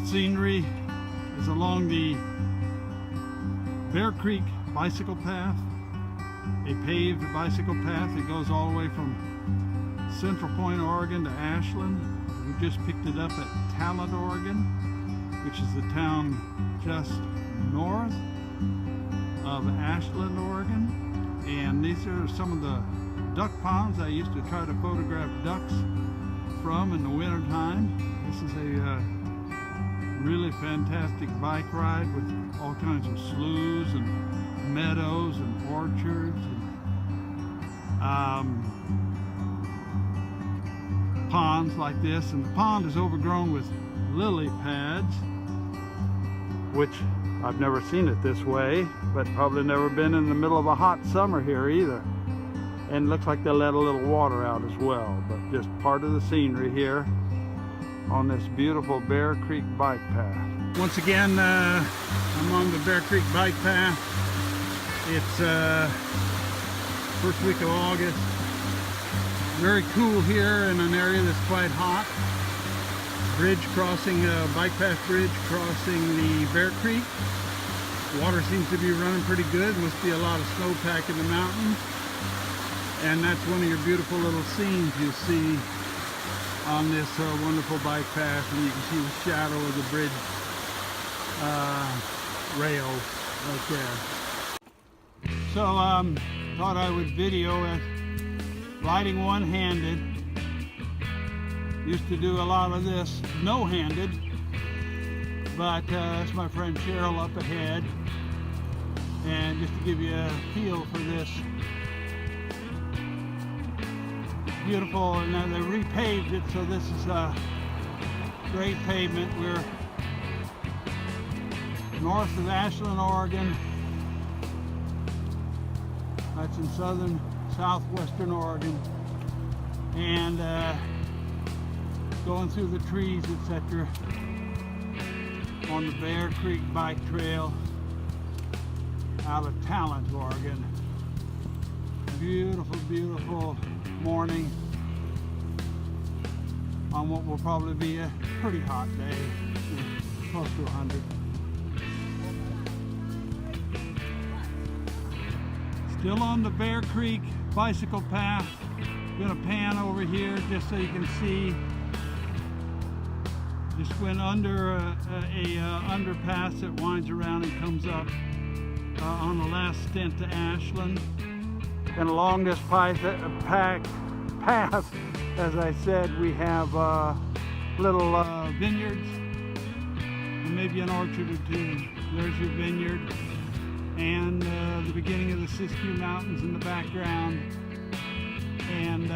Scenery is along the Bear Creek bicycle path, a paved bicycle path that goes all the way from Central Point, Oregon to Ashland. We just picked it up at Talent, Oregon, which is the town just north of Ashland, Oregon. And these are some of the duck ponds I used to try to photograph ducks from in the winter time. This is a really fantastic bike ride with all kinds of sloughs and meadows and orchards and ponds like this. And the pond is overgrown with lily pads, which I've never seen it this way, but probably never been in the middle of a hot summer here either. And it looks like they let a little water out as well, but just part of the scenery here on this beautiful Bear Creek bike path. Once again, I'm on the Bear Creek bike path. It's first week of August. Very cool here in an area that's quite hot. Bridge crossing, bike path bridge crossing the Bear Creek. Water seems to be running pretty good. Must be a lot of snowpack in the mountains. And that's one of your beautiful little scenes you see on this wonderful bike path, and you can see the shadow of the bridge rails right there. So thought I would video it riding one-handed. Used to do a lot of this no-handed, but that's my friend Cheryl up ahead. And just to give you a feel for this beautiful, and now they repaved it, so this is a great pavement. We're north of Ashland, Oregon. That's in southwestern Oregon, and going through the trees, etc., on the Bear Creek bike trail out of Talent, Oregon. Beautiful, beautiful morning on what will probably be a pretty hot day, close to 100. Still on the Bear Creek bicycle path. Gonna pan over here just so you can see. Just went under a underpass that winds around and comes up on the last stint to Ashland. And along this path, as I said, we have little vineyards and maybe an orchard or two. There's your vineyard, and the beginning of the Siskiyou Mountains in the background. And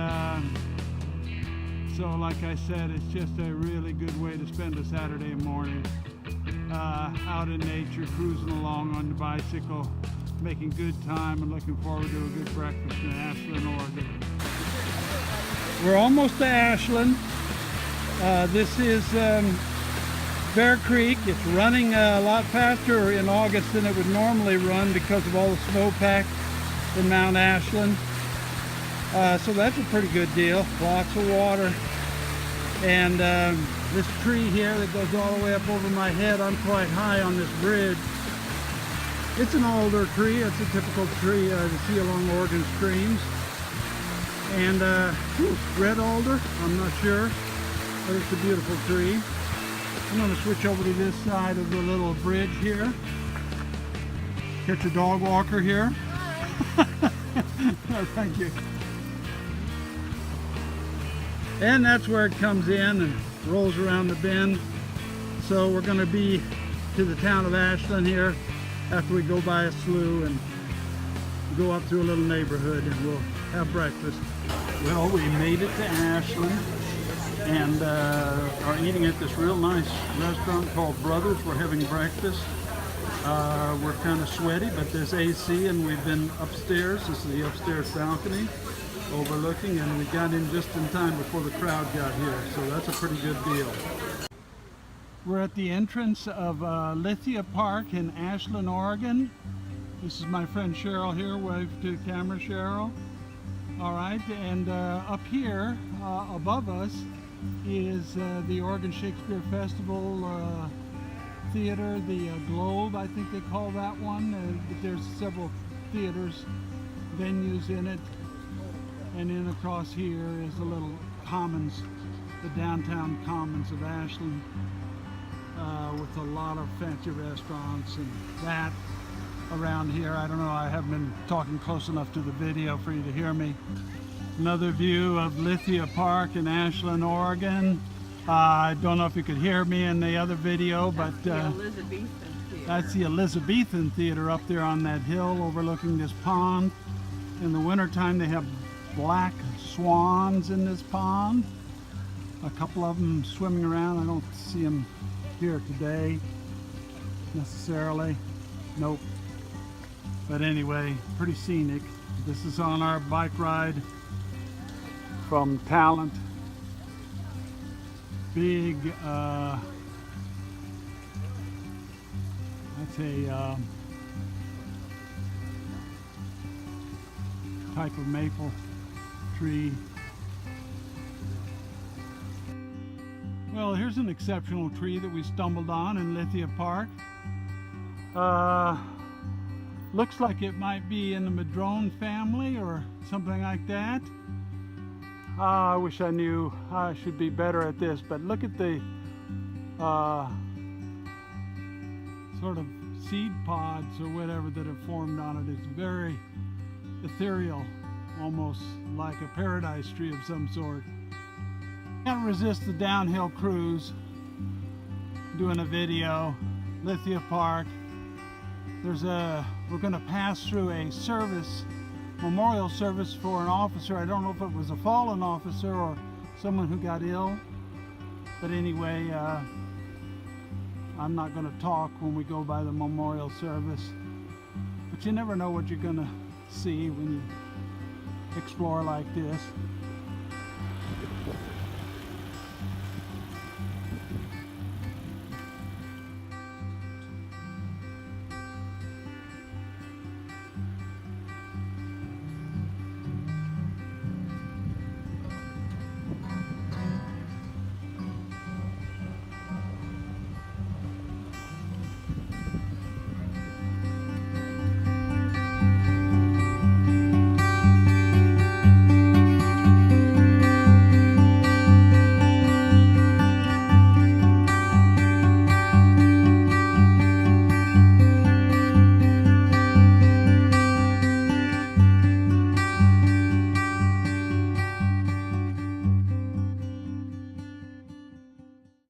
so, like I said, it's just a really good way to spend a Saturday morning out in nature, cruising along on the bicycle, making good time, and looking forward to a good breakfast in Ashland, Oregon. We're almost to Ashland. This is Bear Creek. It's running a lot faster in August than it would normally run because of all the snowpack in Mount Ashland. So that's a pretty good deal. Lots of water. And this tree here that goes all the way up over my head, I'm quite high on this bridge. It's an alder tree. It's a typical tree to see along Oregon streams. And red alder, I'm not sure, but it's a beautiful tree. I'm going to switch over to this side of the little bridge here. Catch a dog walker here. No, thank you. And that's where it comes in and rolls around the bend. So we're going to be to the town of Ashland here after we go by a slough and go up through a little neighborhood, and we'll have breakfast. Well, we made it to Ashland and are eating at this real nice restaurant called Brothers. We're having breakfast. We're kind of sweaty, but there's AC, and we've been upstairs. This is the upstairs balcony. overlooking, and we got in just in time before the crowd got here, so that's a pretty good deal. We're at the entrance of Lithia Park in Ashland, Oregon. This is my friend Cheryl here. Wave to camera, Cheryl. All right, and up here above us is the Oregon Shakespeare Festival Theater, the Globe, I think they call that one. There's several theaters, venues in it. And then across here is the little commons, the downtown commons of Ashland, with a lot of fancy restaurants and that around here. I don't know, I haven't been talking close enough to the video for you to hear me. Another view of Lithia Park in Ashland, Oregon. I don't know if you could hear me in the other video, but that's the Elizabethan Theater up there on that hill overlooking this pond. In the wintertime they have black swans in this pond. A couple of them swimming around. I don't see them here today necessarily. Nope. But anyway, pretty scenic. This is on our bike ride from Talent. Big, that's a type of maple tree. Well, here's an exceptional tree that we stumbled on in Lithia Park. Looks like it might be in the madrone family or something like that. I wish I knew. I should be better at this, but look at the sort of seed pods or whatever that have formed on it. It's very ethereal, almost like a paradise tree of some sort. Can't resist the downhill cruise, doing a video. Lithia Park. We're going to pass through a service, memorial service for an officer. I don't know if it was a fallen officer or someone who got ill, but anyway, I'm not going to talk when we go by the memorial service, but you never know what you're going to see when you explore like this.